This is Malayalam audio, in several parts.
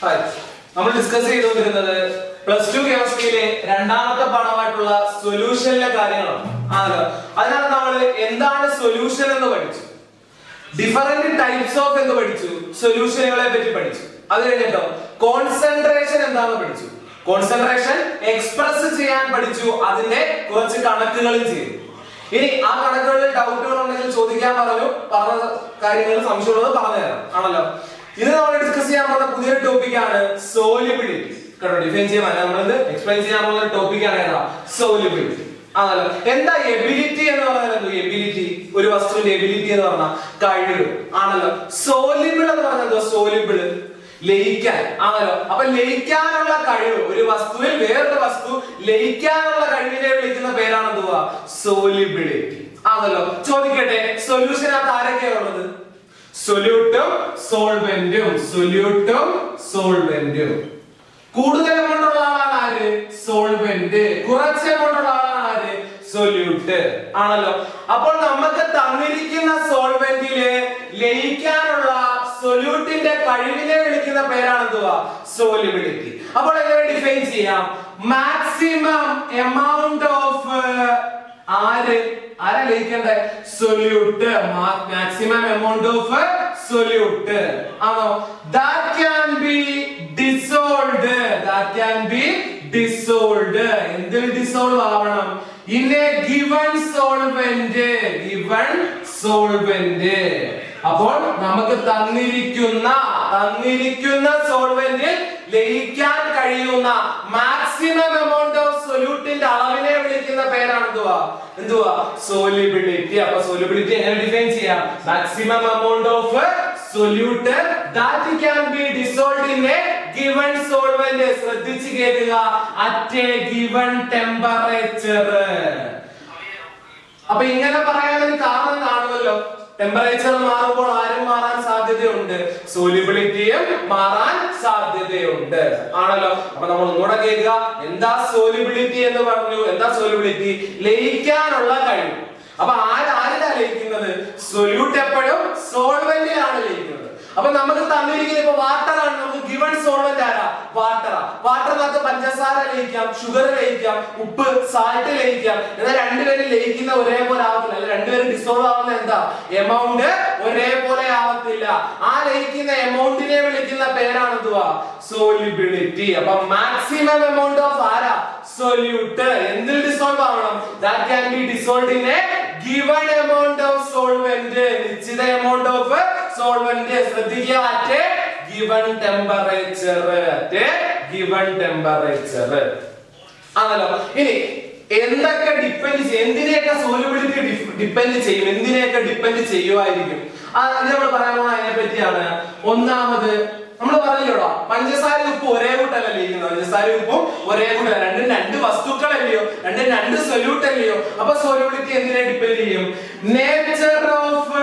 നമ്മൾ ഡിസ്കസ് ചെയ്തുകൊണ്ടിരുന്നത് പ്ലസ് ടു കെമിസ്ട്രിയിലെ രണ്ടാമത്തെ പാഠമായിട്ടുള്ള സൊല്യൂഷനിലെ കാര്യങ്ങളാണ്. അതിനകത്ത് നമ്മൾ എന്താണ് സൊല്യൂഷൻ എന്ന് പഠിച്ചു, ഡിഫറെന്റ് ടൈപ്സ് ഓഫ് എന്ന് പഠിച്ചു, സൊല്യൂഷനുകളെ പറ്റി പഠിച്ചു. അത് കഴിഞ്ഞിട്ടോ കോൺസെൻട്രേഷൻ എന്താണെന്ന് പഠിച്ചു, കോൺസെൻട്രേഷൻ എക്സ്പ്രസ് ചെയ്യാൻ പഠിച്ചു, അതിന്റെ കുറച്ച് കണക്കുകളും ചെയ്തു. ഇനി ആ കണക്കുകളിൽ ഡൗട്ടുകൾ ഉണ്ടെങ്കിൽ ചോദിക്കാൻ പറഞ്ഞു, പറഞ്ഞ കാര്യങ്ങൾ സംശയമുള്ളത് പറഞ്ഞു തരാം ആണല്ലോ. ഇത് നമ്മൾ ഡിസ്കസ് ചെയ്യാൻ പോകുന്ന പുതിയൊരു ടോപ്പിക്കാണ് സോലിബിലിറ്റി. കേട്ടോ, ഡിഫൈൻ ചെയ്യാൻ നമ്മൾ എക്സ്പ്ലെയിൻ ചെയ്യാൻ പോകുന്ന ടോപ്പിക്കാണ് ഏതാ, സോലിബിലിറ്റി ആണല്ലോ. എന്താ എബിലിറ്റി എന്ന് പറഞ്ഞാൽ, എബിലിറ്റി ഒരു വസ്തുവിന്റെ എബിലിറ്റി എന്ന് പറഞ്ഞാൽ കഴിവ് ആണല്ലോ. സോലിബിൾ എന്ന് പറഞ്ഞാൽ എന്തോ, സോലിബിൾ ലയിക്കാൻ ആണല്ലോ. അപ്പൊ ലയിക്കാനുള്ള കഴിവ്, ഒരു വസ്തുവിൽ വേറൊരു വസ്തു ലയിക്കാനുള്ള കഴിവിനെ വിളിക്കുന്ന പേരാണ് എന്തുവാ, സോലിബിലിറ്റി ആണല്ലോ. ചോദിക്കട്ടെ, സൊല്യൂഷനകത്ത് ആരൊക്കെയാണ് ഉള്ളത്? സൊല്യൂട്ടും സോൾവെന്റും, സൊല്യൂട്ടും സോൾവെന്റും. കൂടുതൽ എമൗണ്ട് ഉള്ള ആളാണ് ആര്, സോൾവെന്റ്. കുറച്ച് എമൗണ്ട് ഉള്ള ആളാണ് ആര്, സൊല്യൂട്ട് ആണല്ലോ. അപ്പോൾ നമുക്ക് തന്നിരിക്കുന്ന സോൾവെന്റിലെ ലയിക്കാനുള്ള സൊല്യൂട്ടിന്റെ കഴിവിനെ വിളിക്കുന്ന പേരാണ് എന്തുവാ, സോലിബിലിറ്റി. അപ്പോൾ എങ്ങനെ ഡിഫൈൻ ചെയ്യാം, മാക്സിമം എമൗണ്ട് ഓഫ് ആരാ ലയിക്കണ്ടേ, solute. Maximum amount of solute ആണോ. That can be dissolved, that can be dissolved. എന്തിൽ ഡിസോൾവ് ആവണം, in a given solvent, given solvent. അപ്പോൾ നമുക്ക് തന്നിരിക്കുന്ന സോൾവെന്റിൽ ലയിക്കാൻ കഴിയുന്ന മാക്സിമം എമൗണ്ട് ഓഫ് സൊല്യൂട്ടിന്റെ അളവിനെ വിളിക്കുന്ന പേരാണ് എന്തുവാ, സോലിബിലിറ്റി. അപ്പൊ സോലിബിലിറ്റി എങ്ങനെ ഡിഫൈൻ ചെയ്യാം, maximum amount of solute that can be dissolved in a given solvent. ശ്രദ്ധിച്ച് കേൾക്കുക, അറ്റ് എ ഗിവൺ ടെമ്പറേച്ചർ. അപ്പൊ ഇങ്ങനെ പറയാനൊരു കാരണം കാണുമല്ലോ, ടെമ്പറേച്ചർ മാറുമ്പോൾ ആരും മാറാൻ സാധ്യതയുണ്ട്, സോലിബിലിറ്റിയും മാറാൻ സാധ്യതയുണ്ട് ആണല്ലോ. അപ്പൊ നമ്മൾ ഒന്നുകൂടെ കേൾക്കുക, എന്താ സോലിബിലിറ്റി എന്ന് പറഞ്ഞു, എന്താ സോലിബിലിറ്റി, ലയിക്കാനുള്ള കഴിവ്. അപ്പൊ ആരിലാ ലയിക്കുന്നത്, സൊല്യൂട്ട് എപ്പോഴും സോൾവെന്റിലാണ് ലയിക്കുന്നത്. അപ്പൊ നമുക്ക് തന്നിരിക്കുന്നത് ഇപ്പൊ വാട്ടർ ആണ്, നമുക്ക് ഗിവൺ സോൾവെന്റ് ആരാ, വാട്ടറാ. വാട്ടറിനകത്ത് പഞ്ചസാര ലയിക്കാം, ഷുഗർ ലയിക്കാം, ഉപ്പ് സാൾട്ട് ലയിക്കാം. എന്നാൽ രണ്ടുപേരും ലയിക്കുന്ന ഒരേപോലെ ആവത്തില്ല, അല്ലെ രണ്ടുപേരും ഡിസോൾവ് ആവുന്ന എന്താ, എമൗണ്ട് ഒരേപോലെ ആവത്തില്ല. ആ ലയിക്കുന്ന എമൗണ്ടിനെ വിളിക്കുന്ന പേരാണ് എന്തുവാ, സോലിബിലിറ്റി. അപ്പൊ മാക്സിമം എമൗണ്ട് ഓഫ് ആരാ, സൊല്യൂട്ട്. എന്തിൽ ഡിസോൾവ് ആവണം, that can be dissolved in a given amount of solvent. നിശ്ചിത എമൗണ്ട് ഓഫ് സോൾവെന്റ്. ശ്രദ്ധിക്കുക, at a given temperature, at a given temperature ആണല്ലോ. ഇനി എന്തൊക്കെ ഡിപ്പെൻഡ് ചെയ്യും, എന്തിനെയൊക്കെ സോലിബിലിറ്റി ഡിപ്പെൻഡ് ചെയ്യും, എന്തിനെയൊക്കെ ഡിപ്പെൻഡ് ചെയ്യുമായിരിക്കും, അത് നമ്മൾ പറയാൻ പോകുന്ന അതിനെ പറ്റിയാണ്. ഒന്നാമത് നമ്മൾ പറഞ്ഞല്ലോ, പഞ്ചസാര ഉപ്പ് ഒരേ കൂട്ടല്ല ലയിക്കുന്നത്, പഞ്ചസാര ഉപ്പും ഒരേ കൂട്ടല്ല, രണ്ടും രണ്ട് വസ്തുക്കളല്ലയോ, രണ്ടും രണ്ട് സൊല്യൂട്ട് അല്ലയോ. അപ്പൊ സോലിബിലിറ്റി എന്തിനെ ഡിപ്പെൻഡ് ചെയ്യും, നേച്ചർ ഓഫ്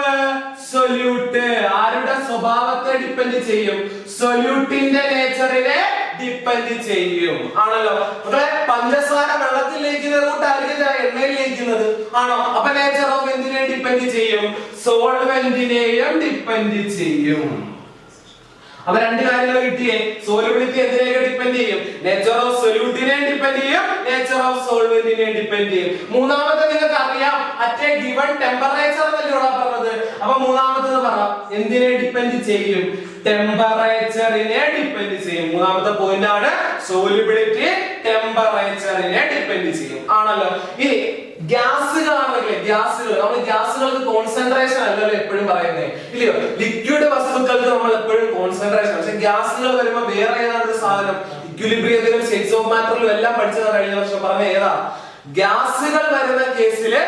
സൊല്യൂട്ട്. ആരുടെ സ്വഭാവത്തെ ഡിപ്പെൻഡ് ചെയ്യും, സൊല്യൂട്ടിന്റെ നേച്ചറിനെ ഡിപ്പെൻഡ് ചെയ്യും ആണല്ലോ. മക്കളെ, പഞ്ചസാര വെള്ളത്തിൽ ലയിക്കുന്നത് കൂട്ടായിരിക്കും എണ്ണയിൽ ലയിക്കുന്നത് ആണോ. അപ്പൊ നേച്ചർ ഓഫ് എന്തിനെ ഡിപ്പെൻഡ് ചെയ്യും, സോൾവെന്റിനെയും ഡിപ്പെൻഡ് ചെയ്യും. അപ്പൊ രണ്ട് കാര്യങ്ങൾ കിട്ടിയേ, സോലിബിലിറ്റി എന്തിനെയൊക്കെ ഡിപ്പെൻഡ് ചെയ്യും, നേച്ചർ ഓഫ് സൊല്യൂട്ടിനെ ഡിപ്പെൻഡ് ചെയ്യും, നേച്ചർ ഓഫ് സോൾവെന്റിനെ ഡിപ്പെൻഡ് ചെയ്യും. മൂന്നാമത്തെ നിങ്ങൾക്ക് അറിയാം, അറ്റ് എ ഗിവൺ ടെമ്പറേച്ചർ എന്നല്ലേ പറഞ്ഞത്. അപ്പൊ മൂന്നാമത്തേത് പറയാം, എന്തിനെ ഡിപ്പെൻഡ് ചെയ്യും, ടെമ്പറേച്ചറിനെ ഡിപ്പെൻഡ് ചെയ്യും. മൂന്നാമത്തെ പോയിന്റ് ആണ് സോലിബിലിറ്റി ടെമ്പറേച്ചറിനെ ഡിപ്പെൻഡ് ചെയ്യും ആണല്ലോ. ഇനി ഗ്യാസുകളാണല്ലേ, ഗ്യാസുകൾ, നമ്മൾ ഗ്യാസുകൾക്ക് കോൺസെൻട്രേഷൻ അല്ലല്ലോ എപ്പോഴും പറയുന്നത്, ഇല്ലയോ. ലിക്വിഡ് വസ്തുക്കൾക്ക് നമ്മൾ എപ്പോഴും കോൺസെൻട്രേഷൻ, പക്ഷെ ഗ്യാസുകൾ വരുമ്പോ വേറെ ഏതാണ് സാധനം, ഇക്വിലിബ്രിയത്തിലും സ്റ്റേറ്റ്സ് ഓഫ് മാറ്ററിലും എല്ലാം പഠിച്ചത് കഴിഞ്ഞ വർഷം പറഞ്ഞ ഏതാ, ഗ്യാസുകൾ വരുന്ന കേസില്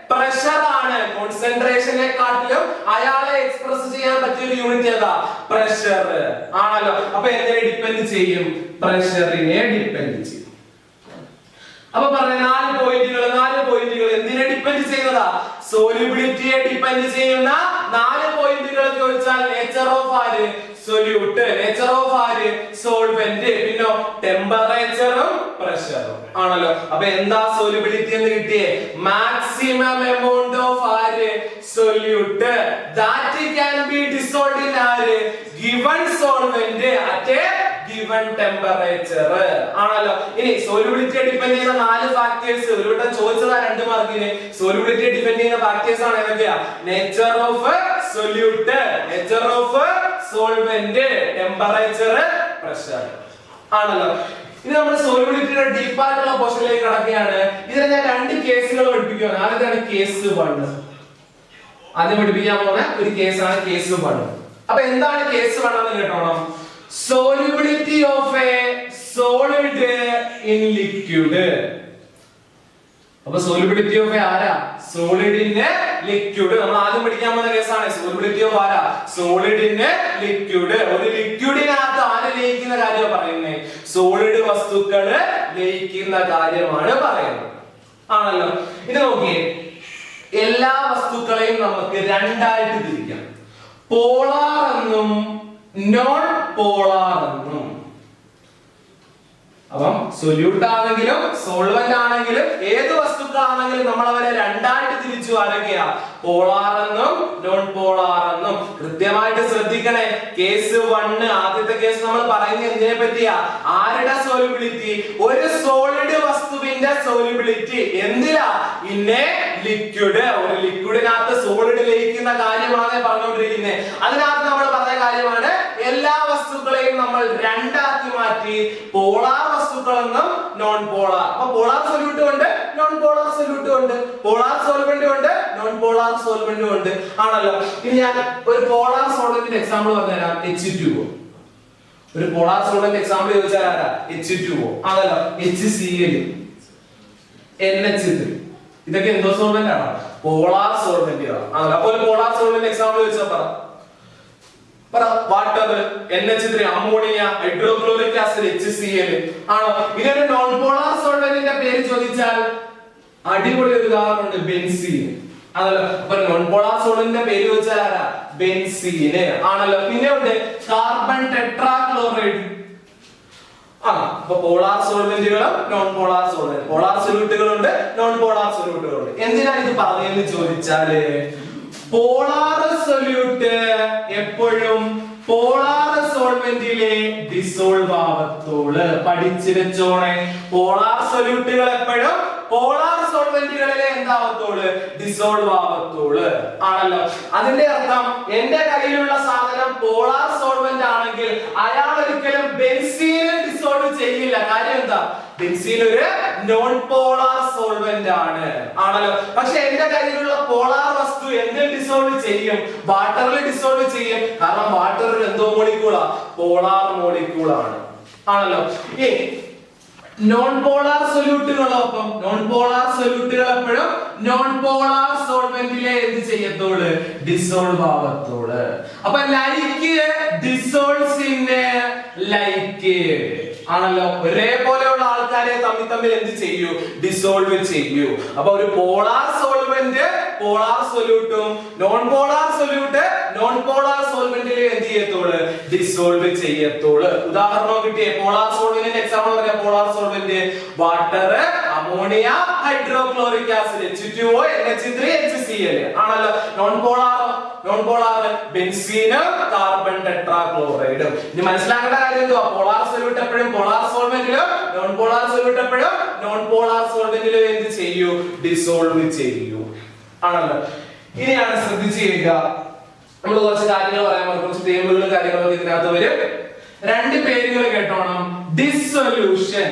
പ്രഷർ ആണ് കോൺസെൻട്രേഷനെക്കാട്ടിലും അയാളെ എക്സ്പ്രസ് ചെയ്യാൻ പറ്റിയ ഒരു യൂണിറ്റ് ഏതാ, പ്രഷർ ആണല്ലോ. അപ്പൊ എന്തിനെ ഡിപ്പെൻഡ് ചെയ്യും, പ്രഷറിനെ ഡിപ്പെൻഡ് ചെയ്യും. അപ്പൊ പറഞ്ഞ നാല് പോയിന്റുകൾ എന്തിനെ ഡിപ്പെൻഡ് ചെയ്യുന്നതാ, സോലിബിലിറ്റിയെ ഡിപ്പെൻഡ് ചെയ്യുന്ന നാല് പോയിന്റുകൾ ചോദിച്ചാൽ നേച്ചർ ഓഫ് ആര്, സൊല്യൂട്ട്, നേച്ചർ ഓഫ് ആര്, സോൾവെന്റ്, പിന്നെ ടെമ്പറേച്ചറും പ്രഷറും ആണല്ലോ. അപ്പൊ എന്താ സോലിബിലിറ്റി എന്ന് കിട്ടിയേ, മാക്സിമം എമൗണ്ട് ഓഫ് ആര്, solute that can be dissolved in ആര്, given solvent at a given temperature ആണല്ലോ. ഇനി സോലിബിലിറ്റിയെ ഡിപെൻഡ് ചെയ്യുന്ന 4 ഫാക്ടേഴ്സ് ഒരു വട്ടം ചോദിച്ചതാ 2 മാർക്കിന്. സോലിബിലിറ്റിയെ ഡിപെൻഡ് ചെയ്യുന്ന ഫാക്ടേഴ്സ് ആണ് ഏതൊക്കെയാ? Nature of solute, nature of solvent, temperature, pressure ആണല്ലോ. ഇനി നമ്മൾ സോലിബിലിറ്റിയുടെ ഡീപ്പ് ആയിട്ടുള്ള പോർഷനിലേക്ക് കടക്കുകയാണ്. ഇതിനെ ഞാൻ 2 കേസുകൾ പഠിപ്പിക്കുകയാണ്. ആദ്യത്തെയാണ് കേസ് 1. ആദ്യം പഠിപ്പിക്കാൻ പോകുന്ന ഒരു കേസാണ് കേസ് 1. അപ്പൊ എന്താണ് കേസ് 1 എന്ന് കേട്ടോണം. Solubility of a solid in liquid. അപ്പൊ സോലിബിലിറ്റി ഓഫ് ആരാ? Solid in liquid. നമ്മൾ ആദ്യം പഠിക്കാൻ പോകുന്ന കേസാണ് സോലിബിലിറ്റി ഓഫ് ആരാ? Solid in liquid. ഒരു ലിക്വിഡിനകത്ത് ആര് ലയിക്കുന്ന കാര്യമാണ് പറയുന്നത്? സോളിഡ് വസ്തുക്കള് ലയിക്കുന്ന കാര്യമാണ് പറയുന്നത് ആണല്ലോ. ഇത് നോക്കിയേ, എല്ലാ വസ്തുക്കളെയും നമുക്ക് രണ്ടായിട്ട് തിരിക്കാം. പോളാർ എന്നും നോൺ പോളാർ എന്നും. അപ്പം സൊല്യൂട്ട് ആണെങ്കിലും സോൾവെന്റ് ആണെങ്കിലും ഏത് വസ്തുക്കളാണെങ്കിലും നമ്മൾ അവരെ രണ്ടായിട്ട് തിരിച്ചു. ആരൊക്കെയാ? പോളാർ എന്നും നോൺ പോളാർ എന്നും. കൃത്യമായിട്ട് ശ്രദ്ധിക്കണേ. കേസ് 1 ആദ്യത്തെ കേസ് നമ്മൾ പറയുന്നത് എന്തിനെ പറ്റിയാ? ആരുടെ സോലിബിലിറ്റി? ഒരു സോളിഡ് വസ്തുവിന്റെ സോലിബിലിറ്റി എന്തിലാ? ഇന്നെ ലിക്വിഡ്. ഒരു ലിക്വിഡിനകത്ത് സോളിഡ് ലയിക്കുന്ന കാര്യമാണ് പറഞ്ഞുകൊണ്ടിരിക്കുന്നത്. അതിനകത്ത് നമ്മൾ പറഞ്ഞ കാര്യമാണ് എല്ലാ വസ്തുക്കളെയും നമ്മൾ രണ്ടാക്കി മാറ്റി പോളാർ വസ്തുക്കളെന്നും നോൺ പോളാർ. അപ്പൊ പോളാർ സൊല്യൂട്ട് ഉണ്ട്, നോൺ പോളാർ സൊല്യൂട്ട് ഉണ്ട്, പോളാർ സോൾവെന്റ് ഉണ്ട്, നോൺ പോളാർ സോൾവെന്റ് ഉണ്ട് ആണല്ലോ. ഇനി ഞാൻ ഒരു പോളാർ സോൾവെന്റിന്റെ എക്സാമ്പിൾ പറഞ്ഞുതരാം. H2O. ഒരു പോളാർ സോൾവെന്റ് എക്സാമ്പിൾ ചോദിച്ചാൽ ആരാ? H2O ആണല്ലോ. HCl, NH3 ഇതൊക്കെ എന്തോ സോൾവെന്റ് ആണ്? പോളാർ സോൾവെന്റുകളാണ് ആണല്ലോ. അപ്പോൾ ഒരു പോളാർ സോൾവെന്റ് എക്സാമ്പിൾ ചോദിച്ചാൽ പറ. Water, NH3, ammonia, hydrochloric acid, HCl ആണോ. ഇതൊരു നോൺ പോളാർ സോൾവെന്റിന്റെ പേര് ചോദിച്ചാൽ അടിപൊളി ഒരു ഉദാഹരണമുണ്ട്, ബെൻസീൻ ആണല്ലോ. അപ്പൊ നോൺ പോളാർ സോൾവെന്റിന്റെ പേര് ചോദിച്ചാൽ ആരാ? ബെൻസീൻ ആണല്ലോ. പിന്നെ ഉണ്ട് കാർബൺ ടെട്രാക്ലോറൈഡ്. അപ്പൊ പോളാർ സോൾവെന്റുകളും നോൺ പോളാർ സോൾവെന്റ്, പോളാർ സൊല്യൂട്ടുകളുണ്ട്, നോൺ പോളാർ സൊല്യൂട്ടുകളുണ്ട്. എന്തിനാണ് ഇത് പറഞ്ഞതെന്ന് ചോദിച്ചാല് പോളാർ സൊല്യൂട്ട് എപ്പോഴും പോളാർ സോൾവെന്റിലെ ഡിസോൾവ് ആവത്തുള്ളൂ. പഠിച്ചു വെച്ചോണേ. പോളാർ സൊല്യൂട്ടുകൾ എപ്പോഴും പോളാർ സോൾവെന്റുകളിലെ എന്താവത്തുള്ളൂ? ഡിസോൾവ് ആവത്തുള്ളൂ ആണല്ലോ. അതിന്റെ അർത്ഥം എന്റെ കയ്യിലുള്ള സാധനം പോളാർ സോൾവെന്റ് ആണെങ്കിൽ അയാൾ ഒരിക്കലും ബെൻസീനെ ഡിസോൾവ് ചെയ്യില്ല. കാര്യം എന്താ? ബെൻസീൻ ഒരു നോൺ പോളാർ സോൾവെന്റ് ആണ് ആണല്ലോ. പക്ഷെ എന്റെ കയ്യിലുള്ള പോളാർ വസ്തു എന്തിൽ ഡിസോൾവ് ചെയ്യും? വാട്ടറിൽ ഡിസോൾവ് ചെയ്യും. കാരണം വാട്ടർ എന്തോ മോളിക്യൂളാ? പോളാർ മോളിക്യൂൾ ആണ് ആണല്ലോ. ഈ നോൺ പോളാർ സൊല്യൂട്ടുകളൊപ്പം നോൺ പോളാർ സൊല്യൂട്ടുകൾ എപ്പോഴും നോൺ പോളാർ സോൾവെന്റിലെ എന്ത് ചെയ്യത്തോള്? ഡിസോൾവ് ആവത്തോള്. അപ്പൊ ലൈക്ക് ഡിസോൾവ്സ് ഇൻ ലൈക്ക് ആണല്ലോ. ഒരേപോലെയുള്ള ആൾക്കാരെ തമ്മിൽ എന്ത് ചെയ്യൂ? ഡിസോൾവ് ചെയ്യൂ. അപ്പൊ ഒരു പോളാർ സോൾവെന്റ് പോളാർ സൊല്യൂട്ടും non polar solute non polar സോൾവെന്റിൽ എന്ത് ചെയ്യത്തോള്? ഡിസോൾവ് ചെയ്യത്തോള്. ഉദാഹരണം കിട്ടിയേ. പോളാർ സോൾവെന്റിന്റെ എക്സാമ്പിൾ പറയാം. Polar solvent water, ammonia, hydrochloric acid, H2O, NH3, HCl ആണല്ലോ. Non polar benzene, carbon tetrachloride. ഇനി മനസ്സിലാക്കേണ്ട കാര്യം എന്തുവാ? പോളാർ സൊല്യൂട്ട് എപ്പോഴും പോളാർ സോൾവെന്റിലും നോൺ പോളാർ സൊല്യൂട്ട് എപ്പോഴും നോൺ പോളാർ സോൾവെന്റിലും എന്ത് ചെയ്യൂ? ഡിസോൾവ് ചെയ്യൂ ആണല്ലോ. ഇനിയാണ് ശ്രദ്ധിച്ചു കേൾക്കുക. നമ്മൾ കുറച്ച് കാര്യങ്ങൾ പറയാൻ പോകും. കുറച്ച് ടേബിളുകളും കാര്യങ്ങളൊക്കെ ഇതിനകത്ത് വരും. 2 പേരുകൾ കേട്ടോണം. ഡിസൊല്യൂഷൻ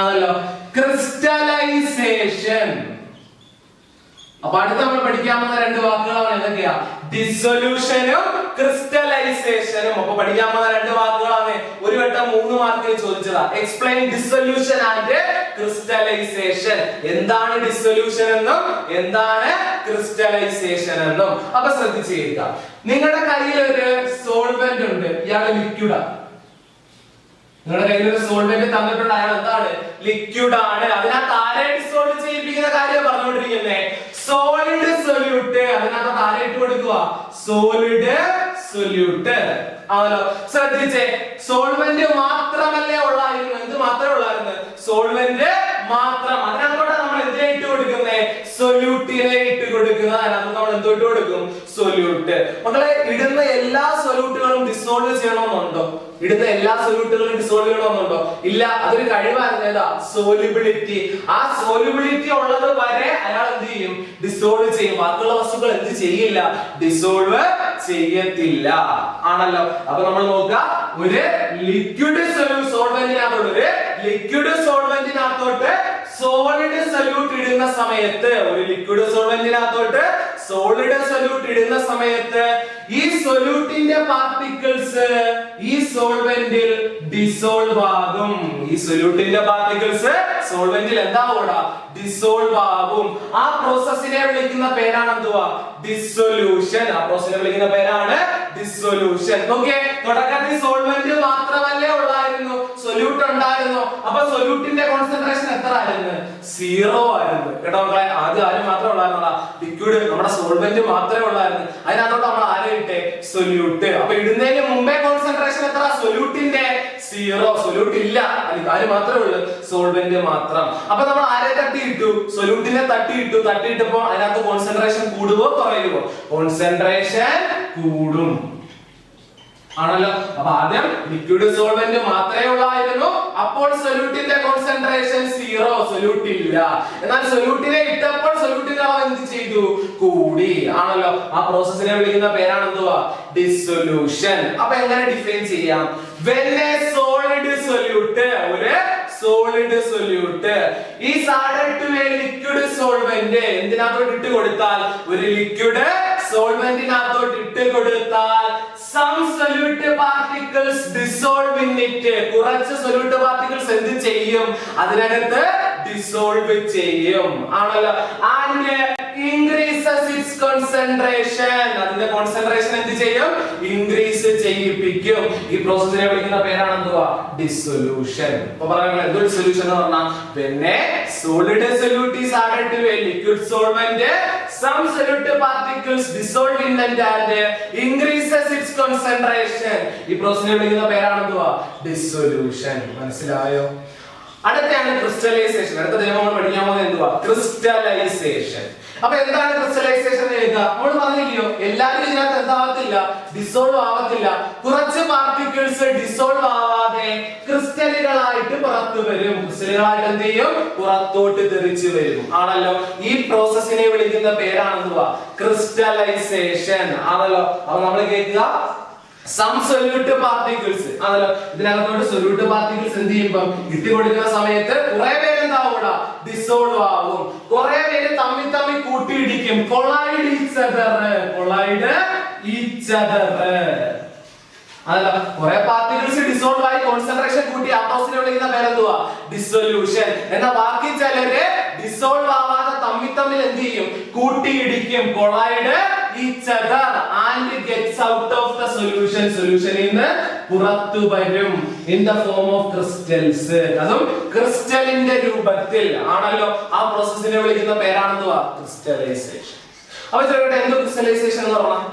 ആണല്ലോ. ക്രിസ്റ്റലൈസേഷൻ. അപ്പൊ അടുത്ത നമ്മൾ പഠിക്കാൻ പോകുന്ന 2 വാക്കുകളാണ് എന്തൊക്കെയാ? ഡിസൊല്യൂഷനും ക്രിസ്റ്റലൈസേഷനും. അപ്പൊ പഠിക്കാൻ പോകുന്ന 2 വാക്കുകളാണ്. ഒരു വട്ടം 3 മാർക്കിന് ചോദിച്ചതാ. Explain dissolution and crystallisation. എന്താണ് ഡിസൊല്യൂഷൻ എന്നും എന്താണ് ക്രിസ്റ്റലൈസേഷൻ എന്നും. അപ്പൊ ശ്രദ്ധിച്ചു കേൾക്കുക. നിങ്ങളുടെ കയ്യിൽ ഒരു സോൾവെന്റ് ഉണ്ട്. ഇയാള് ലിക്വിഡാ. നിങ്ങളുടെ കയ്യിൽ ഒരു സോൾവെന്റ് തന്നിട്ടുണ്ട്. അയാൾ എന്താണ്? ലിക്വിഡ് ആണ്. അതിനകത്ത് ആരെ ഡിസോൾവ് ചെയ്യിപ്പിക്കുന്ന കാര്യം പറഞ്ഞുകൊണ്ടിരിക്കുന്നേ? Solid solute. അതിനകത്ത് ആരെ ഇട്ട് കൊടുക്കുക? സോളിഡ് സൊല്യൂട്ട് ആണല്ലോ. ശ്രദ്ധിച്ചേ. സോൾവെന്റ് മാത്രമല്ലേ ഉള്ളായിരുന്നു? എന്ത് മാത്രമേ ഉള്ളായിരുന്നു? സോൾവെന്റ് മാത്രം. അതിനകത്തോടെ നമ്മൾ എന്തിനെ ഇട്ട് കൊടുക്കുന്നേ? സൊല്യൂട്ടിനെ ഇട്ട് കൊടുക്കുക. കൊടുക്കുന്നത്, അതിനകത്ത് നമ്മൾ എന്തിട്ട് കൊടുക്കും? സൊല്യൂട്ട്. മക്കളെ, ഇടുന്ന എല്ലാ സൊല്യൂട്ടുകളും ഡിസോൾവ് ചെയ്യണമെന്നുണ്ടോ? ഇടുന്ന എല്ലാ സൊല്യൂട്ടുകളും ഡിസോൾവ് ചെയ്യണമെന്നുണ്ടോ? ഇല്ല. അതൊരു കഴിവായിരുന്നു. ഏതാ? സോലിബിലിറ്റി. ആ സോലിബിലിറ്റി ഉള്ളത് വരെ അയാൾ എന്ത് ചെയ്യും? ഡിസോൾവ് ചെയ്യും. ബാക്കിയുള്ള വസ്തുക്കൾ എന്ത് ചെയ്യില്ല? ഡിസോൾവ് ചെയ്യത്തില്ല. ആണല്ലോ. അപ്പൊ നമ്മൾ നോക്കുക, ഒരു ലിക്വിഡ് സോൾവെന്റിനകത്തോട്ട് സോളിഡ് സൊല്യൂട്ട് ഇടുന്ന സമയത്ത്, ഒരു ലിക്വിഡ് സോൾവെന്റിനകത്തോട്ട് സോളിഡ് സൊല്യൂട്ട് ഇടുന്ന സമയത്ത് ഈ സൊല്യൂട്ടിന്റെ പാർട്ടിക്കിൾസ് ഈ സോൾവെന്റിൽ ഡിസോൾവ് ആകും. ഈ സൊല്യൂട്ടിന്റെ പാർട്ടിക്കിൾസ് സോൾവെന്റിൽ എന്താവൂടാ? ഡിസോൾവ് ആകും. ആ പ്രോസസ്സിനെ വിളിക്കുന്ന പേരാണ് എന്തുവാ? ഡിസൊല്യൂഷൻ. ആ പ്രോസസ്സിനെ വിളിക്കുന്ന പേരാണ് ഡിസൊല്യൂഷൻ. ഓക്കേ, തുടക്കത്തിൽ സോൾവെന്റ് മാത്രമല്ലേ ഉള്ളായിരുന്നു, സൊല്യൂട്ട് ഉണ്ടായിരുന്നു. അപ്പൊ സൊല്യൂട്ടിന്റെ കോൺസെൻട്രേഷൻ എത്ര ആയിരുന്നു? 0 ആയിരുന്നു. കേട്ടോ മക്കളെ, ആദ്യം ആരും മാത്രമേ ഉള്ളായിരുന്നുള്ളൂ, ലിക്വിഡ് നമ്മുടെ സോൾവെന്റ് മാത്രമേ ഉള്ളായിരുന്നു. അതിനകത്തോട്ട് നമ്മൾ ആരെ ഇട്ടേ? സൊല്യൂട്ട്. അപ്പൊ ഇടുന്നതിന് മുമ്പേ കോൺസെൻട്രേഷൻ എത്ര? സൊല്യൂട്ടിന്റെ 0. സൊല്യൂട്ട് ഇല്ല, ആര് മാത്രമേ ഉള്ളൂ? സോൾവെന്റ് മാത്രം. അപ്പൊ നമ്മൾ ആരെ തട്ടിയിട്ടു? സൊല്യൂട്ടിനെ തട്ടിയിട്ടപ്പോ അതിനകത്ത് കോൺസെൻട്രേഷൻ കൂടുവോ കുറയുവോ? കോൺസെൻട്രേഷൻ കൂടും. ആണല്ലോ. അപ്പൊ ആദ്യം ലിക്വിഡ് സോൾവെന്റ് മാത്രമേ ഉള്ളായിരുന്നു, അപ്പോൾ സൊല്യൂട്ടിന്റെ കോൺസെൻട്രേഷൻ 0, സൊല്യൂട്ട് ഇല്ല. എന്നാൽ സൊല്യൂട്ടിനെ ഇട്ടപ്പോൾ സൊല്യൂട്ടിന്റെ അളവ് എന്ത് ചെയ്തു? കൂടി. ആണല്ലോ. ആ പ്രോസസ്സിനെ വിളിക്കുന്ന പേരാണ് എന്തുവാ? ഡിസൊല്യൂഷൻ. അപ്പൊ എങ്ങനെ ഡിഫൈൻ ചെയ്യാം? when a solid solute, ഒരു solid solute is added to a liquid solvent, എന്തിനകത്തോട്ട് ഇട്ട് കൊടുത്താൽ? ഒരു ലിക്വിഡ് സോൾവെന്റിനകത്തോട്ട് ഇട്ട് കൊടുത്താൽ some solute particles dissolve in it, കുറച്ച് സൊല്യൂട്ട് പാർട്ടിക്കിൾസ് എന്ത് ചെയ്യും? അതിനകത്ത് ഡിസോൾവ് ചെയ്യും. ആണല്ലോ. and increases its concentration, അതിന്റെ കോൺസെൻട്രേഷൻ എന്ത് ചെയ്യും? ഇൻക്രീസ് ചെയ്യിപ്പിക്കും. ഈ പ്രോസസ്സിനെ വിളിക്കുന്ന പേരാണ് എന്തുവാ? ഡിസൊല്യൂഷൻ. അപ്പൊ പറയുന്നത് എന്തൊരു സൊല്യൂഷൻ എന്ന് പറഞ്ഞാൽ when a solid solute is added to a liquid solvent, some solute particles dissolve in it and increases its concentration. ഈ പ്രോസസ്സിനെ വിളിക്കുന്ന പേരാണ് എന്തുവാ? ഡിസൊല്യൂഷൻ. മനസ്സിലായോ? അടുത്താണ് ക്രിസ്റ്റലൈസേഷൻ. അടുത്ത ദിനം നമ്മൾ പഠിക്കാൻ പോകുന്നത് എന്തുവാ? ക്രിസ്റ്റലൈസേഷൻ. അപ്പൊ എന്താണ് ക്രിസ്റ്റലൈസേഷൻ എഴുതുക? നമ്മൾ പറഞ്ഞില്ലയോ, എല്ലാവരും ഇതിനകത്ത് എന്താവത്തില്ല? ഡിസോൾവ് ആവത്തില്ല. കുറച്ച് പാർട്ടിക്കിൾസ് ഡിസോൾവ് ആവാതെ ക്രിസ്റ്റലുകളായിട്ട് പുറത്തു വരും. ക്രിസ്റ്റലുകളായിട്ട് എന്ത് ചെയ്യും? പുറത്തോട്ട് തെറിച്ചു വരും. ആണല്ലോ. ഈ പ്രോസസ്സിനെ വിളിക്കുന്ന പേരാണ് എന്തുവാ? ക്രിസ്റ്റലൈസേഷൻ. ആണല്ലോ. അപ്പൊ നമ്മൾ കേൾക്കുക, some solute particles, ആണല്ലോ. ഇതിനകത്തോട്ട് സൊല്യൂട്ട് പാർട്ടിക്കിൾസ് എന്ത് ചെയ്യുമ്പോൾ ഇട്ട് കൊടുക്കുന്ന സമയത്ത് കുറെ പേര് എന്താവൂടാ? ഡിസോൾവ് ആവും. കുറെ പേര് തമ്മിൽ കൂട്ടിയിടിക്കും. Collide each other. അതല്ല, കുറെ പാർട്ടിക്കിൾസ് ഡിസോൾവ് ആയി കോൺസെൻട്രേഷൻ കൂട്ടി ആ പ്രോസസ്സിനെ വിളിക്കുന്ന പേരെന്തുവാ? ഡിസൊല്യൂഷൻ. എന്നാൽ ബാക്കി ചിലര് ഡിസോൾവ് ആവാതെ തമ്മിൽ എന്ത് ചെയ്യും? കൂട്ടിയിടിക്കും. Collide each other and gets out of the solution. സൊല്യൂഷനിൽ നിന്ന് പുറത്തു വരും in the form of crystals. അതും ക്രിസ്റ്റലിന്റെ രൂപത്തിൽ. ആണല്ലോ. ആ പ്രോസസ്സിനെ വിളിക്കുന്ന പേരാണ് എന്തുവാ? ക്രിസ്റ്റലൈസേഷൻ. അപ്പൊ ചോദിക്കട്ടെ, എന്ത് ക്രിസ്റ്റലൈസേഷൻ എന്ന് പറഞ്ഞാൽ?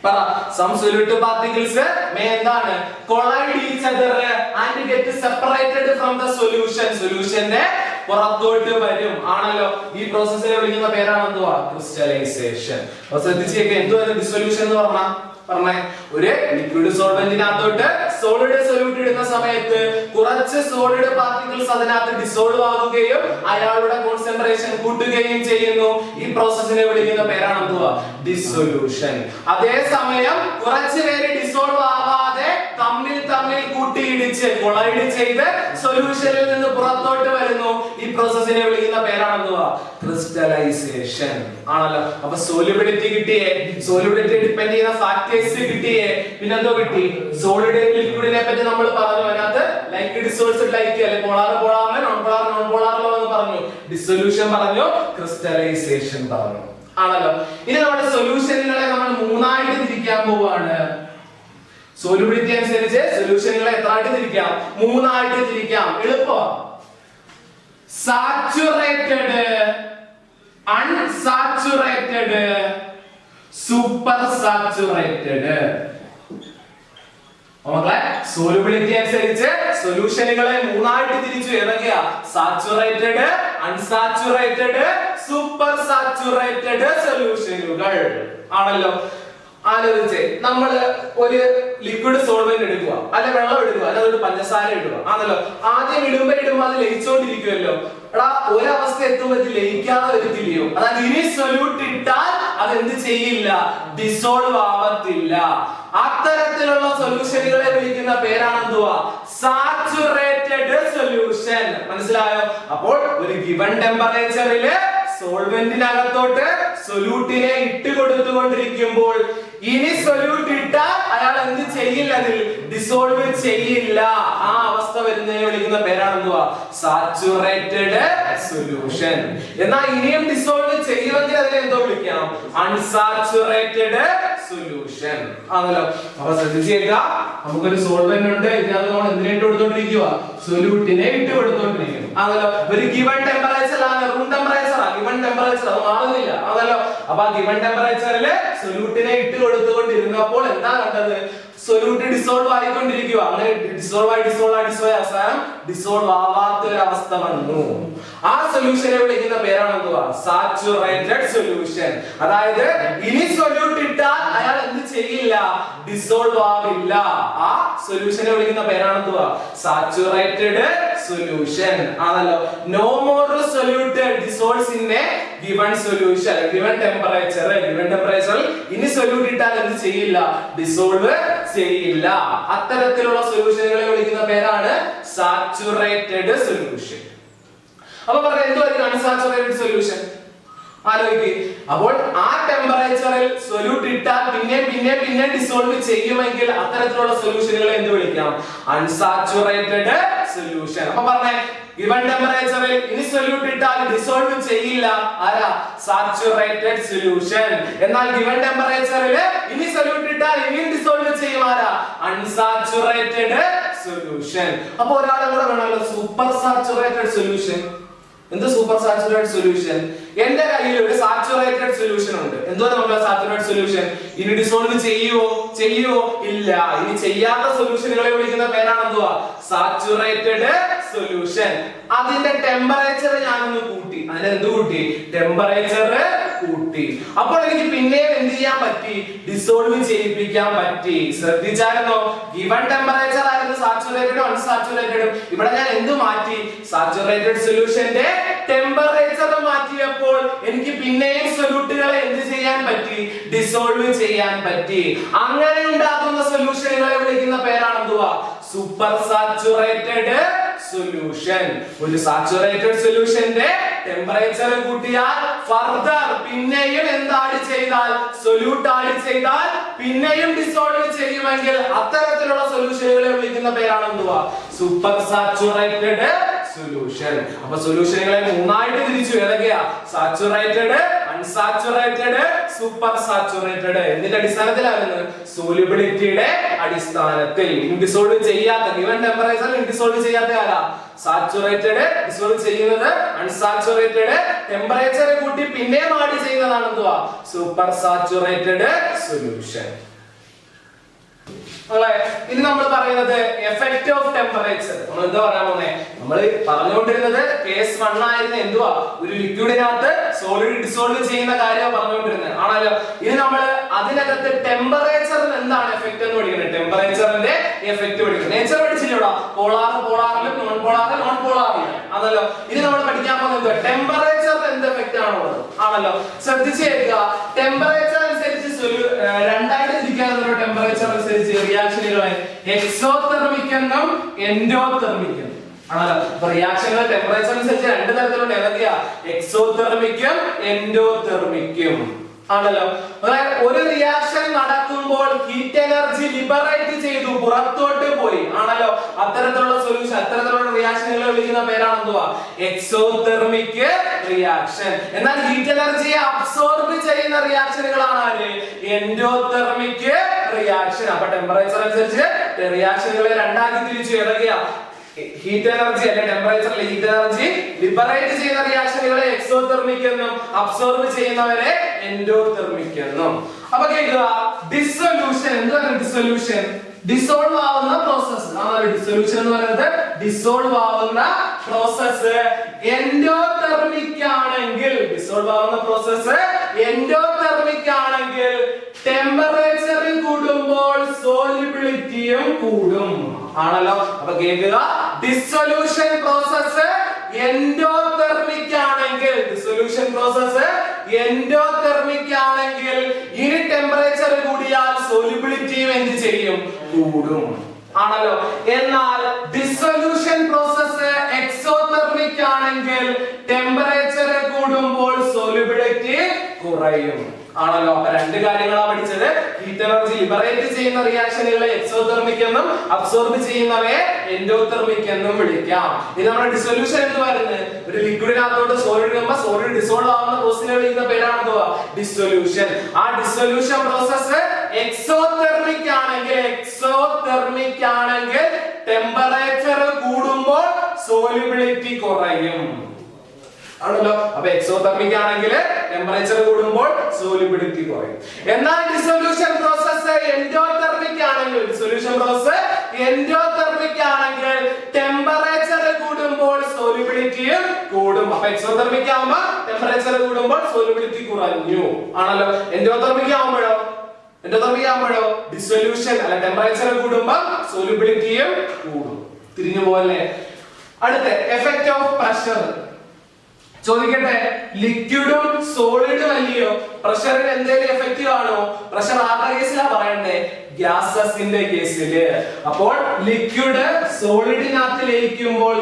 പറ. some solute particles may എന്താണ്? collide each other and get separated from the solution. സൊല്യൂഷന്റെ പുറത്തോട്ട് വരും. ആണല്ലോ. ഈ പ്രോസസ്സിനെ വിളിക്കുന്ന പേരാണ് എന്തുവാ? ക്രിസ്റ്റലൈസേഷൻ. അപ്പൊ ശ്രദ്ധിച്ചേക്കെ, എന്തുവാണ് ഡിസൊല്യൂഷൻ എന്ന് പറഞ്ഞാൽ? പറഞ്ഞേ, ഒരു ലിക്വിഡ് സോൾവെന്റിനകത്തോട്ട് സോളിഡ് സൊല്യൂട്ട് ഇടുന്ന സമയത്ത് കുറച്ച് സോളിഡ് പാർട്ടിക്കിൾസ് അതിനകത്ത് ഡിസോൾവ് ആകുകയും അയാളുടെ കോൺസെൻട്രേഷൻ കൂട്ടുകയും ചെയ്യുന്നു. ഈ പ്രോസസ്സിനെ വിളിക്കുന്ന പേരാണ് എന്തുവാ? ഡിസൊല്യൂഷൻ. അതേസമയം കുറച്ച് പേര് ഡിസോൾവ് ആവാതെ തമ്മിൽ കൂട്ടിയിടിച്ച് കൊളൈഡ് ചെയ്ത് സൊല്യൂഷനിൽ നിന്ന് പുറത്തോട്ട് വരുന്നു. ഈ പ്രോസസ്സിനെ വിളിക്കുന്ന പേരാണ് എന്തുവാ? ക്രിസ്റ്റലൈസേഷൻ. ആണല്ലോ. അപ്പൊ സോലിബിലിറ്റി കിട്ടിയേ, സോലിബിലിറ്റി ഡിപെൻഡ് ചെയ്യുന്ന ഫാക്ടേഴ്സ് കിട്ടിയേ, പിന്നെന്തോ കിട്ടി? സോളിഡ് ലിക്വിഡിനെ പറ്റി നമ്മൾ പറഞ്ഞു. അതിനകത്ത് ലൈക്ക് ഡിസോൾവ്ഡ് ലൈക്ക്, അല്ലെ പോളാർ നോൺ പോളാർ എന്ന് പറഞ്ഞു, ഡിസൊല്യൂഷൻ പറഞ്ഞു, ക്രിസ്റ്റലൈസേഷൻ പറഞ്ഞു. ആണല്ലോ. ഇനി നമ്മുടെ സൊല്യൂഷനുകളെ നമ്മൾ മൂന്നായിട്ട് തിരിക്കാൻ പോവാണ്. സോലിബിലിറ്റി അനുസരിച്ച് സൊല്യൂഷനുകളെ എത്രയായിട്ട് തിരിക്കാം? മൂന്നായിട്ട് തിരിക്കാം. എളുപ്പമാണ്. Saturated, unsaturated, super saturated. മക്കളെ സോലുബിലിറ്റി അനുസരിച്ച് സൊല്യൂഷനുകളെ മൂന്നായിട്ട് തിരിച്ചു. ഏതൊക്കെയാ? സാച്ചുറേറ്റഡ്, അൺസാച്ചുറേറ്റഡ്, സൂപ്പർ സാച്ചുറേറ്റഡ് സൊല്യൂഷനുകൾ ആണല്ലോ. ആലോചിച്ചേ, നമ്മള് ഒരു ലിക്വിഡ് സോൾവെന്റ് എടുക്കുക, അല്ലെ വെള്ളം എടുക്കുക, അല്ലെ ഒരു പഞ്ചസാര ഇടുക ആണല്ലോ. ആദ്യം ഇടുമ്പോ അത് ലയിച്ചോണ്ടിരിക്കുമല്ലോ. എടാ ഒരവസ്ഥ എത്തുമ്പോൾ ഇത് ലയിക്കാതെ വരത്തില്ലയോ? അതായത് ഇനി സൊല്യൂട്ട് ഇട്ടാൽ അത് എന്ത് ചെയ്യില്ല? ഡിസോൾവ് ആവത്തില്ല. അത്തരത്തിലുള്ള സൊല്യൂഷനുകളെ വിളിക്കുന്ന പേരാണ് എന്തുവാ? Saturated solution. മനസ്സിലായോ? അപ്പോൾ ഒരു ഗിവൺ ടെമ്പറേച്ചറില് സോൾവെന്റിനകത്തോട്ട് സൊല്യൂട്ടിനെ ഇട്ട് കൊടുത്തുകൊണ്ടിരിക്കുമ്പോൾ ഇനി സൊല്യൂട്ട് ഇട്ടാൽ അയാൾ എന്ത് ചെയ്യില്ല? അതിൽ ഡിസോൾവ് ചെയ്യില്ല. ആ അവസ്ഥ വരുന്നതിനെ വിളിക്കുന്ന പേരാണ് എന്തുവാ? Saturated solution. എന്നാൽ ഇനിയും ഡിസോൾവ് ചെയ്യുമെങ്കിൽ അതിനെ എന്തോ വിളിക്കാം? അൺസാച്ചുറേറ്റഡ് സൊല്യൂഷൻ ആണല്ലോ. അപ്പൊ ശ്രദ്ധിച്ചേക്ക, നമുക്കൊരു സോൾവെന്റ് ഉണ്ട്, ഇതിനകത്ത് നമ്മൾ എന്തിനെ ഇട്ട് കൊടുത്തോണ്ടിരിക്കുക? സൊല്യൂട്ടിനെ ഇട്ട് കൊടുത്തോണ്ടിരിക്കുന്നു ആണല്ലോ. ഒരു ഗിവൺ ടെമ്പറേച്ചർ ആണ്, റൂം ടെമ്പറേച്ചർ ആണ്, ഗിവൺ ടെമ്പറേച്ചർ അത് മാറുന്നില്ല ആണല്ലോ. അപ്പൊ ആ ഗിവൺ ടെമ്പറേച്ചറിൽ സൊല്യൂട്ടിനെ ഇട്ട് കൊടുത്തുകൊണ്ടിരുന്നപ്പോൾ എന്താ കണ്ടത്? സൊല്യൂട്ട് ഡിസോൾവ് ആയിക്കൊണ്ടിരിക്കുക. അങ്ങനെ ഡിസോൾവ് അവസാനം ഡിസോൾവ് ആവാത്ത ഒരു അവസ്ഥ വന്നു. ആ സൊല്യൂഷനെ വിളിക്കുന്ന പേരാണ് എന്തുവാ? Saturated solution. അതായത് ഇനി സൊല്യൂട്ട് ഇട്ടാൽ അയാൾ എന്ത് ചെയ്യില്ല? ഡിസോൾവ് ആവില്ല. ആ സൊല്യൂഷനെ വിളിക്കുന്ന പേരാണ് എന്തുവാ? സാച്ചുറേറ്റഡ് സൊല്യൂഷൻ ആണല്ലോ. No more solute dissolves in a given solution. Given ടെമ്പറേച്ചറിൽ ഇനി സൊല്യൂട്ട് ഇട്ടാൽ എന്ത് ചെയ്യില്ല? ഡിസോൾവ് ചെയ്യില്ല. അത്തരത്തിലുള്ള സൊല്യൂഷനുകളെ വിളിക്കുന്ന പേരാണ് സാച്ചുറേറ്റഡ് സൊല്യൂഷൻ. അപ്പൊ പറഞ്ഞ എന്തുവായിരിക്കും അൺസാച്ചുറേറ്റഡ് സൊല്യൂഷൻ? ആലോചിക്ക്. അപ്പോൾ ആ ടെമ്പറേച്ചറിൽ സൊല്യൂട്ട് ഇട്ടാൽ പിന്നെ ഡിസോൾവ് ചെയ്യുമെങ്കിൽ അത്തരത്തിലുള്ള സൊല്യൂഷനുകളെ എന്ത് വിളിക്കാം? Unsaturated solution. അപ്പൊ പറഞ്ഞേ, ഗിവൺ ടെമ്പറേച്ചറിൽ ഇനി സൊല്യൂട്ട് ഇട്ടാൽ ഡിസോൾവ് ചെയ്യില്ല. ആരാ? Saturated solution. എന്നാൽ ഗിവൺ ടെമ്പറേച്ചറിൽ ഇനി സൊല്യൂട്ട് ഇട്ടാൽ ഇനിയും ഡിസോൾവ് ചെയ്യും. ആരാ? Unsaturated solution. അപ്പൊ ഒരാളെ കൂടെ വേണമല്ലോ, സൂപ്പർ സാച്ചുറേറ്റഡ് സൊല്യൂഷൻ. എന്ത് സൂപ്പർ സാച്ചുറേറ്റഡ് സൊല്യൂഷൻ? എന്റെ കയ്യിൽ ഒരു സാച്ചുറേറ്റഡ് സൊല്യൂഷൻ ഉണ്ട്. എന്തുവാ നമ്മുടെ സാച്ചുറേറ്റഡ് സൊല്യൂഷൻ? ഇനി ഡിസോൾവ് ചെയ്യുവോ? ഇല്ല. ഇനി ചെയ്യാത്ത സൊല്യൂഷനുകളെ വിളിക്കുന്ന പേരാണ് എന്തുവാ? Saturated solution. അതിന്റെ ടെമ്പറേച്ചർ ഞാനൊന്ന് കൂട്ടി. അതിനെന്ത് കൂട്ടി? ടെമ്പറേച്ചർ കൂട്ടി. അപ്പോൾ എനിക്ക് പിന്നെയും എന്ത് ചെയ്യാൻ പറ്റി? ഡിസോൾവ് ചെയ്യിപ്പിക്കാൻ പറ്റി. ശ്രദ്ധിച്ചായിരുന്നോ? ഗിവൺ ടെമ്പറേച്ചർ ആയിരുന്നു സാച്ചുറേറ്റഡും അൺസാച്ചുറേറ്റഡും. ഇവിടെ ഞാൻ എന്ത് മാറ്റി? സാച്ചുറേറ്റഡ് സൊല്യൂഷന്റെ ടെമ്പറേച്ചർ മാറ്റിയപ്പോൾ എനിക്ക് പിന്നെയും സൊല്യൂട്ടുകളെ എന്ത് ചെയ്യാൻ പറ്റി? ഡിസോൾവ് ചെയ്യാൻ പറ്റി. അങ്ങനെ ഉണ്ടാകുന്ന സൊല്യൂഷനുകളെ വിളിക്കുന്ന പേരാണ് എന്തുവാ? Super saturated solution. ഒരു സാച്ചുറേറ്റഡ് സൊല്യൂഷന്റെ ടെമ്പറേച്ചർ കൂട്ടിയാൽ ഫർദർ പിന്നെയും എന്താഡ് ചെയ്താൽ? സൊല്യൂട്ട് ആഡ് ചെയ്താൽ പിന്നെയും ഡിസോൾവ് ചെയ്യുമെങ്കിൽ അത്തരത്തിലുള്ള സൊല്യൂഷനുകളെ വിളിക്കുന്ന പേരാണ് എന്തുവാ? Super saturated solution. അപ്പൊ സൊല്യൂഷനുകളെ മൂന്നായിട്ട് തിരിച്ചു. ഏതൊക്കെയാ? Saturated, unsaturated, super saturated. എന്തിന്റെ അടിസ്ഥാനത്തിലായിരുന്നു? സോല്യൂബിലിറ്റിയുടെ അടിസ്ഥാനത്തിൽ. ഇൻഡിസോൾവ് ചെയ്യാത്ത, ഗിവൺ ടെമ്പറേച്ചറിൽ ഇൻഡിസോൾവ് ചെയ്യാത്ത ആരാ? സാച്ചുറേറ്റഡ്. ഡിസോൾവ് ചെയ്യുന്നത് അൺസാച്ചുറേറ്റഡ്. ടെമ്പറേച്ചർ കൂട്ടി പിന്നെയും ആഡ് ചെയ്യുന്നതാണ് എന്തുവാ? Super saturated solution. ഇനി നമ്മൾ പറയുന്നത് എഫക്റ്റ് ഓഫ് ടെമ്പറേച്ചർ. നമ്മൾ എന്താ പറയാൻ പോകുന്നേ? നമ്മൾ പറഞ്ഞുകൊണ്ടിരുന്നത് കേസ് 1 ആയിരുന്നു. എന്തുവാ? ഒരു ലിക്വിഡിനകത്ത് സോളിഡ് ഡിസോൾവ് ചെയ്യുന്ന കാര്യം പറഞ്ഞുകൊണ്ടിരുന്നത് ആണല്ലോ. ഇനി നമ്മൾ അതിനകത്ത് ടെമ്പറേച്ചറിന് എന്താണ് എഫക്ട് എന്ന് പഠിക്കുന്നത്. ടെമ്പറേച്ചറിന്റെ എഫക്ട് പഠിക്കുന്നത്. നേച്ചർ പഠിച്ചില്ലടാ, പോളാറിലും നോൺ പോളാറിലും ആണല്ലോ. ഇനി നമ്മൾ പഠിക്കാൻ പോകുന്നത് ടെമ്പറേച്ചറിന് എന്ത് എഫക്ട് ആണല്ലോ. ശ്രദ്ധിച്ചേക്കുക, ടെമ്പറേച്ചർ അനുസരിച്ച് രണ്ടായിട്ട് തിരിക്കാനുള്ള ടെമ്പറേച്ചർ അനുസരിച്ച് റിയാക്ഷനുകളെ എക്സോതെർമിക് എന്നും എൻഡോതെർമിക് എന്നും ആണല്ലോ. അപ്പൊ റിയാക്ഷനുകൾ ടെമ്പറേച്ചർ അനുസരിച്ച് രണ്ട് തരത്തിലുണ്ട്. ഏതൊക്കെയാ? എക്സോതെർമിക്കും എൻഡോതെർമിക്കും ആണല്ലോ. അതായത് ഒരു റിയാക്ഷൻ നടക്കുമ്പോൾ ഹീറ്റ് എനർജി ലിബറേറ്റ് ചെയ്തു, പുറത്തോട്ട് പോയി ആണല്ലോ. അത്തരത്തിലുള്ള സൊല്യൂഷൻ, അത്തരത്തിലുള്ള റിയാക്ഷനുകളെ വിളിക്കുന്ന പേരാണ് എന്തുവാ? Exothermic reaction. എന്നാൽ ഹീറ്റ് എനർജിയെ അബ്സോർബ് ചെയ്യുന്ന റിയാക്ഷനുകളാണ് ആര്? Endothermic reaction. അപ്പൊ ടെമ്പറേച്ചർ അനുസരിച്ച് റിയാക്ഷനുകളെ രണ്ടാക്കി തിരിച്ചു. ഏതൊക്കെയാ? ഹീറ്റ് എനർജി അല്ലെ ടെമ്പറേച്ചറിൽ ഹീറ്റ് എനർജി ലിബറേറ്റ് ചെയ്യുന്ന റിയാക്ഷനുകളെ എക്സോതെർമിക് എന്നും അബ്സോർബ് ചെയ്യുന്നവരെ എൻഡോതെർമിക് എന്നും. അപ്പൊ കേൾക്കുക, ഡിസൊല്യൂഷൻ. എന്താണ് ഡിസൊല്യൂഷൻ? ഡിസോൾവ് ആവുന്ന പ്രോസസ് ആണ് ഡിസൊല്യൂഷൻ എന്ന് പറയുന്നത്. ഡിസോൾവ് ആവുന്ന പ്രോസസ് എൻഡോതെർമിക് ആണെങ്കിൽ, ഡിസോൾവ് ആവുന്ന പ്രോസസ് എൻഡോതെർമിക് ആണെങ്കിൽ ടെമ്പറേച്ചർ കൂടുമ്പോൾ സോലിബിലിറ്റിയും കൂടും ആണല്ലോ. അപ്പൊ കേൾക്കുക, ഡിസൊല്യൂഷൻ പ്രോസസ് എൻഡോതെർമിക് ആണെങ്കിൽ, ഡിസൊല്യൂഷൻ പ്രോസസ് എൻഡോതെർമിക് ആണെങ്കിൽ ഇനി ടെമ്പറേച്ചർ കൂടിയാൽ സോലിബിലിറ്റിയും എന്ത് ചെയ്യും? കൂടും ആണല്ലോ. എന്നാൽ ഡിസൊല്യൂഷൻ പ്രോസസ് എക്സോതെർമിക് ആണെങ്കിൽ ടെമ്പറേച്ചർ കൂടുമ്പോൾ സോലിബിലിറ്റി കുറയും ആണല്ലോ. അപ്പൊ രണ്ട് കാര്യങ്ങളാണ് പഠിച്ചത്. ഹീറ്റ് എനർജി ലിബറേറ്റ് ചെയ്യുന്ന റിയാക്ഷനുകളെ എക്സോതെർമിക് എന്നും അബ്സോർബ് ചെയ്യുന്നവയെ എൻഡോതെർമിക് എന്നും വിളിക്കാം. ഇത് നമ്മുടെ ഡിസൊല്യൂഷൻ എന്ന് പറയുന്നത് ഒരു ലിക്വിഡിനകത്തോട്ട് സോളിഡ് ഇടുമ്പോൾ സോളിഡ് ഡിസോൾവ് ആവുന്ന പ്രോസസ്സിനെ വിളിക്കുന്ന പേരാണ് എന്തുവാ? ഡിസൊല്യൂഷൻ. ആ ഡിസൊല്യൂഷൻ പ്രോസസ് എക്സോതെർമിക് ആണെങ്കിൽ ടെമ്പറേച്ചർ കൂടുമ്പോൾ സോലിബിലിറ്റി കുറയും ആണല്ലോ. അപ്പൊ എക്സോതെർമിക് ആണെങ്കിൽ ടെമ്പറേച്ചർ കൂടുമ്പോൾ സോലിബിലിറ്റി കുറയും. എന്നാൽ ഡിസൊല്യൂഷൻ പ്രോസസ് എൻഡോതെർമിക് ആണെങ്കിൽ, ഡിസൊല്യൂഷൻ പ്രോസസ് എൻഡോതെർമിക് ആണെങ്കിൽ ടെമ്പറേച്ചർ കൂടുമ്പോൾ സോലിബിലിറ്റിയും കൂടും. അപ്പൊ എക്സോതെർമിക് ആവുമ്പോൾ ടെമ്പറേച്ചർ കൂടുമ്പോൾ സോലിബിലിറ്റി കുറഞ്ഞു ആണല്ലോ. എൻഡോതെർമിക് ആവുമ്പോഴോ ഡിസൊല്യൂഷൻ അല്ല ടെമ്പറേച്ചർ കൂടുമ്പോൾ സോലിബിലിറ്റിയും കൂടും. തിരിഞ്ഞു പോലെ. അടുത്ത എഫക്റ്റ് ഓഫ് പ്രഷർ ചോദിക്കട്ടെ. ലിക്വിഡും സോളിഡും അല്ലയോ, പ്രഷറിന് എന്തെങ്കിലും എഫക്റ്റ് കാണോ? പ്രഷർ ആരുടെ കേസിലാ പറയണ്ടേ? ഗ്യാസസിന്റെ കേസില്. അപ്പോൾ ലിക്വിഡ് സോളിഡിനകത്ത് ലയിക്കുമ്പോൾ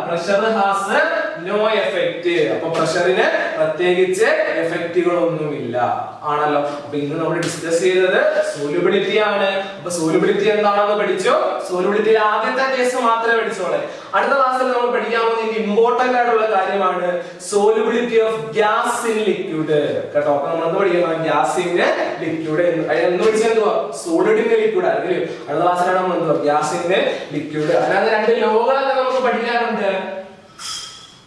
പ്രഷർ ഹാസ് നോ എഫക്റ്റ്. അപ്പൊ പ്രഷറിന് പ്രത്യേകിച്ച് എഫക്റ്റുകളൊന്നുമില്ല ആണല്ലോ. അപ്പൊ ഇന്ന് നമ്മൾ ഡിസ്കസ് ചെയ്തത് സോലിബിലിറ്റി ആണ്. അപ്പൊ സോലിബിലിറ്റി എന്താണെന്ന് പഠിച്ചു. സോലിബിലിറ്റി ആദ്യത്തെ കേസ് മാത്രമേ പഠിച്ചോളെ. അടുത്ത ക്ലാസ്സിൽ നമ്മൾ പഠിക്കാൻ പോകുന്ന ഇമ്പോർട്ടന്റ് ആയിട്ടുള്ള കാര്യമാണ് solubility of gas in liquid കേട്ടോ. അപ്പൊ നമ്മൾ എന്ത് പഠിക്കണം? ഗ്യാസ് ഇൻ ലിക്വിഡ് എന്ന് പഠിച്ചാൽ എന്തുവാ? സോളിഡിന്റെ ലിക്വിഡ് ആയിരിക്കും. അടുത്ത ക്ലാസ്സിലാണ് നമ്മൾ എന്തുവാ? ഗ്യാസിന്റെ ലിക്വിഡ്. അതിനകത്ത് രണ്ട് ലോകളൊക്കെ നമുക്ക് പഠിക്കാറുണ്ട്,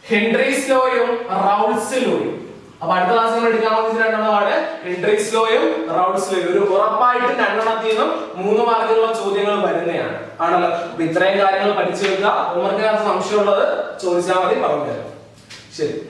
ഹെൻറീസ് ലോയും റൗൾസ് ലോയും. അപ്പൊ അടുത്ത ക്ലാസ് നമ്മൾ എടുക്കാൻ പോകുന്ന രണ്ടെണ്ണമാണ് ഹെൻറീസ് ലോയും റൗൾസ് ലോയും. ഒരു ഉറപ്പായിട്ട് രണ്ടെണ്ണത്തിൽ നിന്നും 3 മാർക്കിനുള്ള ചോദ്യങ്ങൾ വരുന്നതാണ് ആണല്ലോ. അപ്പൊ ഇത്രയും കാര്യങ്ങൾ പഠിച്ചു വെക്കുക. ഹോംവർക്കിനകത്ത് സംശയമുള്ളത് ചോദിച്ചാൽ മതി, പറഞ്ഞു തരാം. ശരി.